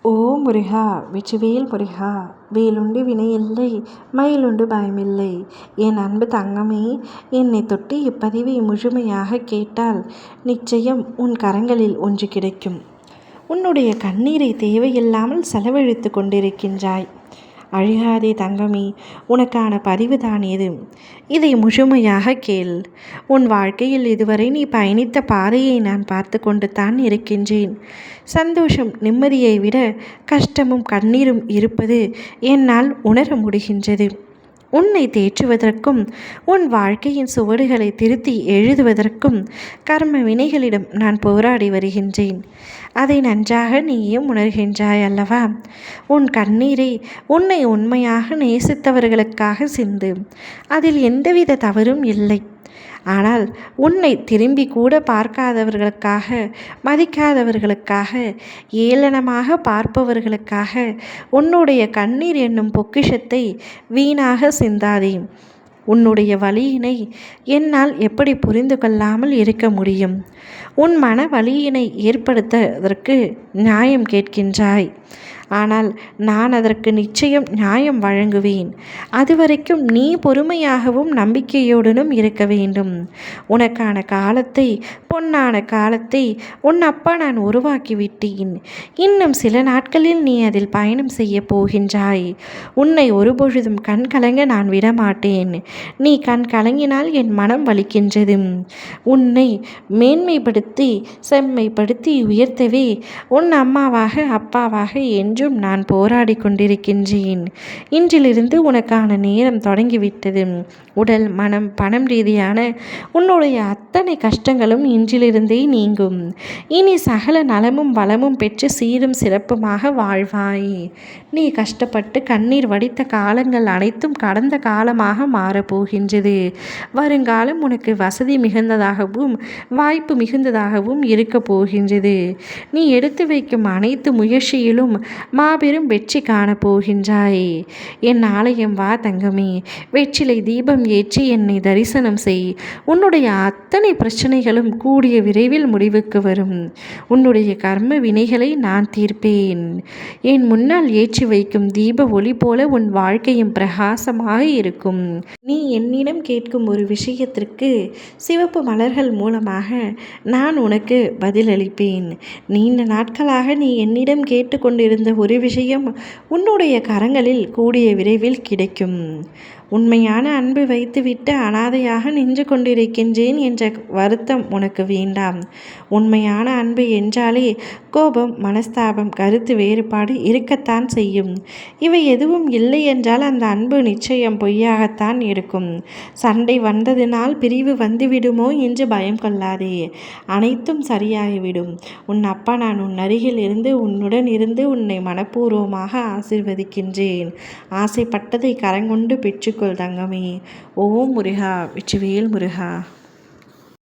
ஓ முருகா வெற்றிவேல் முருகா, வேலுண்டு வினையில்லை மயிலுண்டு பயமில்லை. என் அன்பு தங்கமே, என்னை தொட்டு இப்பதிவை முழுமையாக கேட்டால் நிச்சயம் உன் கரங்களில் ஒன்று கிடைக்கும். உன்னுடைய கண்ணீரை தேவையில்லாமல் செலவழித்து கொண்டிருக்கின்றாய். அழுகாதே தங்கமே, உனக்கான பதிவுதான் இது. இதை முழுமையாக கேள். உன் வாழ்க்கையில் இதுவரை நீ பயணித்த பாதையை நான் பார்த்து கொண்டு தான் இருக்கின்றேன். சந்தோஷம் நிம்மதியை விட கஷ்டமும் கண்ணீரும் இருப்பது என்னால் உணர முடிகின்றது. உன்னை தேற்றுவதற்கும் உன் வாழ்க்கையின் சுவடுகளை திருத்தி எழுதுவதற்கும் கர்ம வினைகளிடம் நான் போராடி வருகின்றேன். அதை நன்றாக நீயும் உணர்கின்றாய் அல்லவா? உன் கண்ணீரை உன்னை உண்மையாக நேசித்தவர்களுக்காக சிந்து. அதில் எந்தவித தவறும் இல்லை. ஆனால் உன்னை திரும்பி கூட பார்க்காதவர்களுக்காக, மதிக்காதவர்களுக்காக, ஏளனமாக பார்ப்பவர்களுக்காக உன்னுடைய கண்ணீர் என்னும் பொக்கிஷத்தை வீணாக சிந்தாதே. உன்னுடைய வலியினை என்னால் எப்படி புரிந்து கொள்ளாமல் இருக்க முடியும்? உன் மன வலியினை ஏற்படுத்துவதற்கு நியாயம் கேட்கின்றாய். ஆனால் நான் அதற்கு நிச்சயம் நியாயம் வழங்குவேன். அதுவரைக்கும் நீ பொறுமையாகவும் நம்பிக்கையுடனும் இருக்க வேண்டும். உனக்கான காலத்தை, பொன்னான காலத்தை உன் அப்பா நான் உருவாக்கிவிட்டேன். இன்னும் சில நாட்களில் நீ அதில் பயணம் செய்ய போகின்றாய். உன்னை ஒருபொழுதும் கண் கலங்க நான் விடமாட்டேன். நீ கண் கலங்கினால் என் மனம் வலிக்கின்றது. உன்னை மேன்மைப்படுத்தி செம்மைப்படுத்தி உயர்த்தவே உன் அம்மாவாக அப்பாவாக என்றும் நான் போராடி கொண்டிருக்கின்றேன். இன்றிலிருந்து உனக்கான நேரம் தொடங்கிவிட்டது. உடல் மனம் பணம் ரீதியான உன்னுடைய அத்தனை கஷ்டங்களும் இன்றிலிருந்தே நீங்கும். இனி சகல நலமும் வளமும் பெற்று சீரும் சிறப்புமாக வாழ்வாய். நீ கஷ்டப்பட்டு கண்ணீர் வடித்த காலங்கள் அனைத்தும் கடந்த காலமாக மாறப்போகின்றது. வருங்காலம் உனக்கு வசதி மிகுந்ததாகவும் வாய்ப்பு மிகுந்ததாகவும் இருக்க போகின்றது. நீ எடுத்து வைக்கும் அனைத்து முயற்சியிலும் மாபெரும் வெற்றி காணப்போகின்றாய். என் ஆலயம் வா தங்கமே, வெற்றிலை தீபம் ஏற்றி என்னை தரிசனம் செய். உன்னுடைய அத்தனை பிரச்சனைகளும் கூடிய விரைவில் முடிவுக்கு வரும். உன்னுடைய கர்ம வினைகளை நான் தீர்ப்பேன். என் முன்னால் ஏற்றி வைக்கும் தீப ஒளி போல உன் வாழ்க்கையும் பிரகாசமாக இருக்கும். நீ என்னிடம் கேட்கும் ஒரு விஷயத்திற்கு சிவப்பு மலர்கள் மூலமாக நான் உனக்கு பதிலளிப்பேன். நீண்ட நாட்களாக நீ என்னிடம் கேட்டுக்கொண்டிருந்த ஒரு விஷயம் உன்னுடைய கரங்களில் கூடிய விரைவில் கிடைக்கும். உண்மையான அன்பு வைத்துவிட்டு அனாதையாக நின்று கொண்டிருக்கின்றேன் என்ற வருத்தம் உனக்கு வேண்டாம். உண்மையான அன்பு என்றாலே கோபம், மனஸ்தாபம், கருத்து வேறுபாடு இருக்கத்தான் செய்யும். இவை எதுவும் இல்லை என்றால் அந்த அன்பு நிச்சயம் பொய்யாகத்தான் இருக்கும். சண்டை வந்ததினால் பிரிவு வந்துவிடுமோ என்று பயம் கொள்ளாதே. அனைத்தும் சரியாகிவிடும். உன் அப்பா நான் உன் அருகில் இருந்து உன்னுடன் இருந்து உன்னை மனப்பூர்வமாக ஆசீர்வதிக்கின்றேன். ஆசைப்பட்டதை கரங்கொண்டு பெற்றுக்கொள் தங்கமே. ஓம் முருகா வெற்றிவேல் முருகா.